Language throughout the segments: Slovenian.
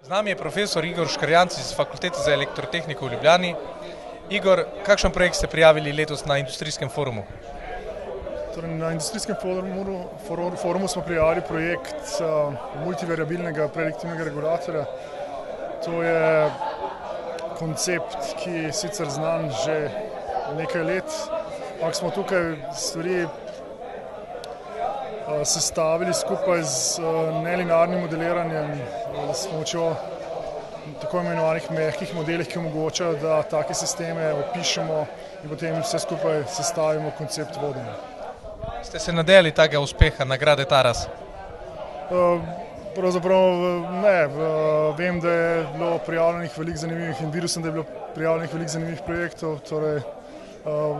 Z nami je profesor Igor Škrjanc iz Fakultete za elektrotehniko v Ljubljani. Igor, kakšen projekt ste prijavili letos na industrijskem forumu? Torej, na industrijskem forumu smo prijavili projekt multivariabilnega preelektivnega regulatorja. To je koncept, ki je sicer znan že nekaj let, ampak smo tukaj stvari sestavili skupaj z nelinearnim modeliranjem s pomočjo tako imenovanih mehkih modelih, ki omogočajo, da take sisteme opišemo in potem vse skupaj sestavimo koncept vodenja. Ste se nadejali takega uspeha, nagrade Taras? Pravzaprav ne. Vem, da je bilo prijavljenih veliko zanimivih in videl sem, da je bilo prijavljenih veliko zanimivih projektov, torej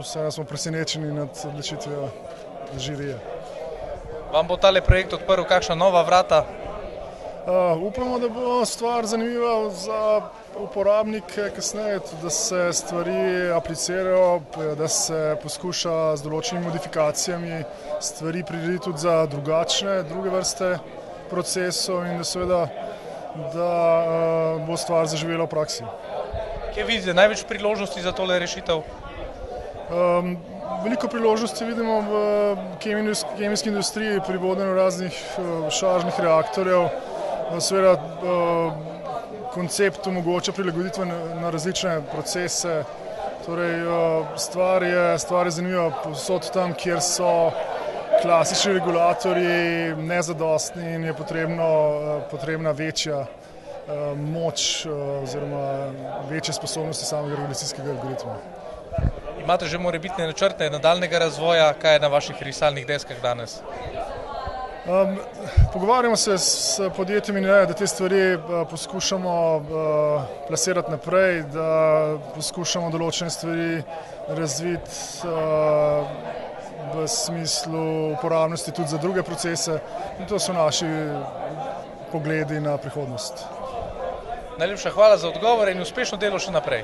vseeno smo presenečeni nad odločitvijo žirije. Vam bo tale projekt odprl kakšna nova vrata? Upamo, da bo stvar zanimiva za uporabnike kasneje, da se stvari aplicirajo, da se poskuša z določenimi modifikacijami stvari prirediti tudi za druge vrste procesov in da seveda bo stvar zaživela v praksi. Kje vidite največ priložnosti za tole rešitev? Veliko priložnosti vidimo v kemijski industriji pri vodenju raznih šaržnih reaktorjev. Seveda koncept omogoča prilagoditve na različne procese. Torej, stvar je zanimiva povsod tam, kjer so klasični regulatorji nezadostni in je potrebna večja moč oziroma večje sposobnosti samega regulacijskega algoritma. Imate že morebitne načrte nadaljnjega razvoja, kaj je na vaših risalnih deskah danes? Pogovarjamo se s podjetjem in da te stvari poskušamo plasirati naprej, da poskušamo določene stvari razviti v smislu uporabnosti tudi za druge procese in to so naši pogledi na prihodnost. Najlepša hvala za odgovore in uspešno delo še naprej.